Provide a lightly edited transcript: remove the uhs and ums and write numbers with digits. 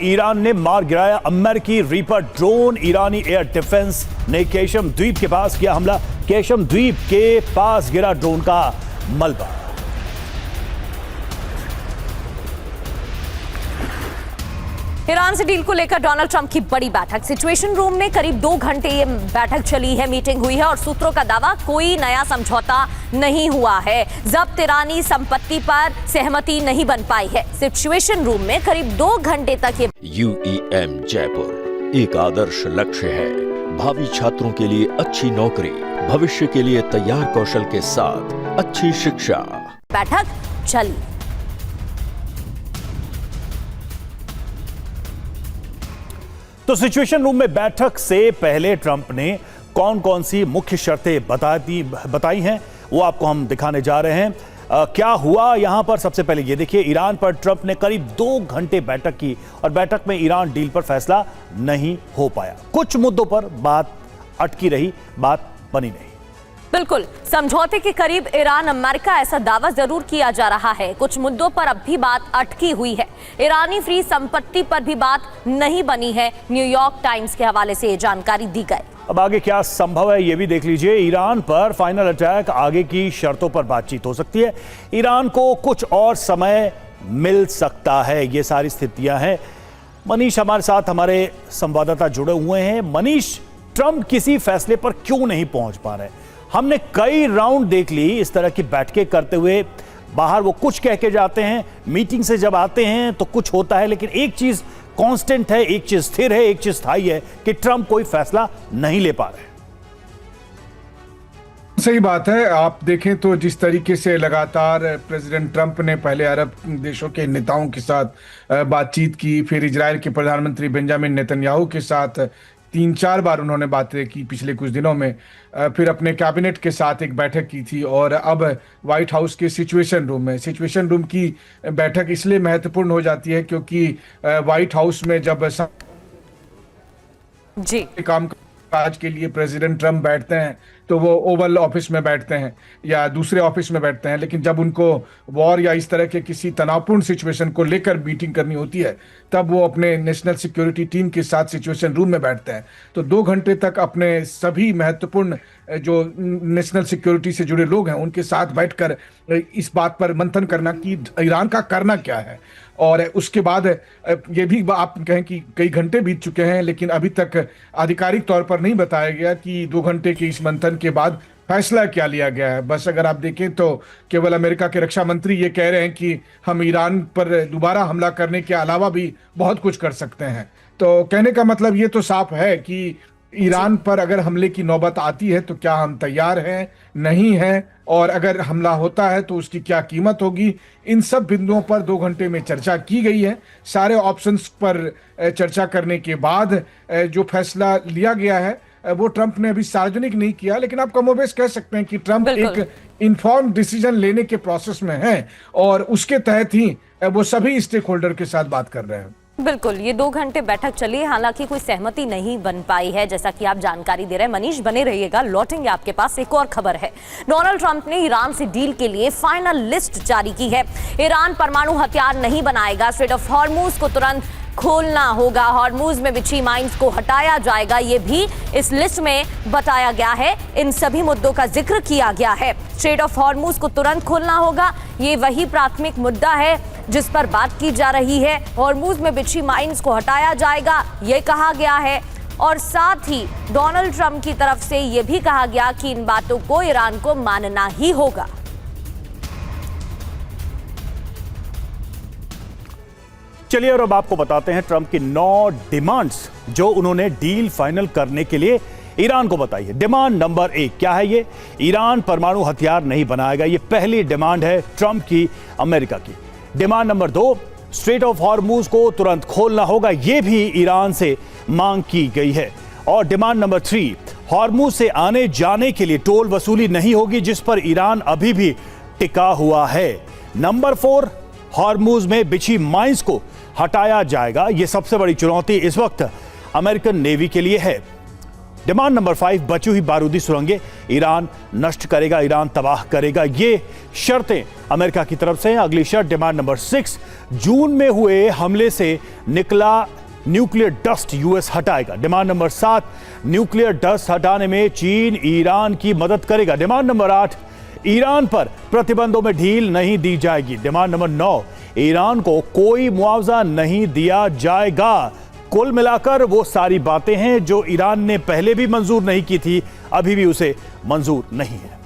Iran ने मार गिराया अमेरिकी रीपर ड्रोन। ईरानी एयर डिफेंस ने केशम द्वीप के पास किया हमला। केशम द्वीप के पास गिरा ड्रोन का मलबा। ईरान से डील को लेकर डोनाल्ड ट्रंप की बड़ी बैठक। सिचुएशन रूम में करीब 2 घंटे ये बैठक चली है, मीटिंग हुई है और सूत्रों का दावा कोई नया समझौता नहीं हुआ है। जब्त ईरानी संपत्ति पर सहमति नहीं बन पाई है। सिचुएशन रूम में करीब 2 घंटे तक ये UEM जयपुर एक आदर्श लक्ष्य है। भावी छात्रों के लिए अच्छी नौकरी, भविष्य के लिए तैयार कौशल के साथ अच्छी शिक्षा। बैठक चली। तो सिचुएशन रूम में बैठक से पहले ट्रंप ने कौन कौन सी मुख्य शर्तें बताई हैं वो आपको हम दिखाने जा रहे हैं। क्या हुआ यहां पर, सबसे पहले ये देखिए। ईरान पर ट्रंप ने करीब 2 घंटे बैठक की और बैठक में ईरान डील पर फैसला नहीं हो पाया। कुछ मुद्दों पर बात अटकी रही, बात बनी नहीं। बिल्कुल समझौते के करीब ईरान अमेरिका, ऐसा दावा जरूर किया जा रहा है। कुछ मुद्दों पर अब भी बात अटकी हुई है। ईरानी फ्री संपत्ति पर भी बात नहीं बनी है। न्यूयॉर्क टाइम्स के हवाले से ये जानकारी दी गई। अब आगे क्या संभव है ये भी देख लीजिए। ईरान पर फाइनल अटैक, आगे की शर्तों पर बातचीत हो सकती है। ईरान को कुछ और समय मिल सकता है, ये सारी स्थितियां हैं। मनीष हमारे साथ, हमारे संवाददाता जुड़े हुए हैं। मनीष, ट्रंप किसी फैसले पर क्यों नहीं पहुंच पा रहे? हमने कई राउंड देख ली इस तरह की बैठकें करते हुए। बाहर वो कुछ कह के जाते हैं, मीटिंग से जब आते हैं तो कुछ होता है, लेकिन एक चीज कांस्टेंट है, एक चीज स्थिर है, एक चीज स्थायी है कि ट्रंप कोई फैसला नहीं ले पा रहे। सही बात है। आप देखें तो जिस तरीके से लगातार प्रेसिडेंट ट्रंप ने पहले अरब देशों के नेताओं के साथ बातचीत की, फिर इजराइल के प्रधानमंत्री बेंजामिन नेतन्याहू के साथ 3-4 बार उन्होंने बातें की पिछले कुछ दिनों में, फिर अपने कैबिनेट के साथ एक बैठक की थी और अब व्हाइट हाउस के सिचुएशन रूम में। सिचुएशन रूम की बैठक इसलिए महत्वपूर्ण हो जाती है क्योंकि व्हाइट हाउस में जब काम काज के लिए प्रेसिडेंट ट्रंप बैठते हैं तो वो ओवल ऑफिस में बैठते हैं या दूसरे ऑफिस में बैठते हैं, लेकिन जब उनको वॉर या इस तरह के किसी तनावपूर्ण सिचुएशन को लेकर मीटिंग करनी होती है तब वो अपने नेशनल सिक्योरिटी टीम के साथ सिचुएशन रूम में बैठते हैं। तो 2 घंटे तक अपने सभी महत्वपूर्ण जो नेशनल सिक्योरिटी से जुड़े लोग हैं उनके साथ बैठकर इस बात पर मंथन करना कि ईरान का करना क्या है। और उसके बाद ये भी आप कहें कि कई घंटे बीत चुके हैं, लेकिन अभी तक आधिकारिक तौर पर नहीं बताया गया कि 2 घंटे के इस मंथन के बाद फैसला क्या लिया गया है। बस अगर आप देखें तो केवल अमेरिका के रक्षा मंत्री ये कह रहे हैं कि हम ईरान पर दोबारा हमला करने के अलावा भी बहुत कुछ कर सकते हैं। तो कहने का मतलब ये तो साफ है कि ईरान पर अगर हमले की नौबत आती है तो क्या हम तैयार हैं, नहीं हैं, और अगर हमला होता है तो उसकी क्या कीमत होगी। इन सब बिंदुओं पर 2 घंटे में चर्चा की गई है। सारे ऑप्शंस पर चर्चा करने के बाद जो फैसला लिया गया है वो ट्रंप ने अभी सार्वजनिक नहीं किया, लेकिन आप कमोबेश कह सकते हैं कि ट्रंप एक इन्फॉर्म डिसीजन लेने के प्रोसेस में है और उसके तहत ही वो सभी स्टेक होल्डर के साथ बात कर रहे हैं। बिल्कुल, ये 2 घंटे बैठक चली है, हालांकि कोई सहमति नहीं बन पाई है, जैसा कि आप जानकारी दे रहे हैं। मनीष बने रहिएगा, लौटेंगे आपके पास। एक और खबर है, डोनाल्ड ट्रंप ने ईरान से डील के लिए फाइनल लिस्ट जारी की है। ईरान परमाणु हथियार नहीं बनाएगा, स्ट्रेट ऑफ हॉर्मूज को तुरंत खोलना होगा, हॉर्मूज में बिछी माइंस को हटाया जाएगा, ये भी इस लिस्ट में बताया गया है। इन सभी मुद्दों का जिक्र किया गया है। स्ट्रेट ऑफ हॉर्मूज को तुरंत खोलना होगा, ये वही प्राथमिक मुद्दा है जिस पर बात की जा रही है। हॉर्मूज में बिछी माइंस को हटाया जाएगा, ये कहा गया है। और साथ ही डोनाल्ड ट्रंप की तरफ से यह भी कहा गया कि इन बातों को ईरान को मानना ही होगा। चलिए और अब आपको बताते हैं ट्रंप की 9 डिमांड्स जो उन्होंने डील फाइनल करने के लिए ईरान को बताई है। डिमांड नंबर 1 क्या है? ये ईरान परमाणु हथियार नहीं बनाएगा, ये पहली डिमांड है ट्रंप की, अमेरिका की। Demand number 2, straight of Hormuz को तुरंत खोलना होगा, यह भी ईरान से मांग की गई है। और डिमांड नंबर 3, हॉर्मूज से आने जाने के लिए टोल वसूली नहीं होगी, जिस पर ईरान अभी भी टिका हुआ है। नंबर 4, हॉर्मूज में बिछी माइंस को हटाया जाएगा। यह सबसे बड़ी चुनौती इस वक्त अमेरिकन नेवी के लिए है। डिमांड नंबर 5, बची हुई बारूदी सुरंगें ईरान नष्ट करेगा, ईरान तबाह करेगा। ये शर्तें अमेरिका की तरफ से हैं। अगली शर्त डिमांड नंबर 6, जून में हुए हमले से निकला न्यूक्लियर डस्ट यूएस हटाएगा। डिमांड नंबर 7, न्यूक्लियर डस्ट हटाने में चीन ईरान की मदद करेगा। डिमांड नंबर 8, ईरान पर प्रतिबंधों में ढील नहीं दी जाएगी। डिमांड नंबर 9, ईरान को कोई मुआवजा नहीं दिया जाएगा। कुल मिलाकर वो सारी बातें हैं जो ईरान ने पहले भी मंजूर नहीं की थी, अभी भी उसे मंजूर नहीं है।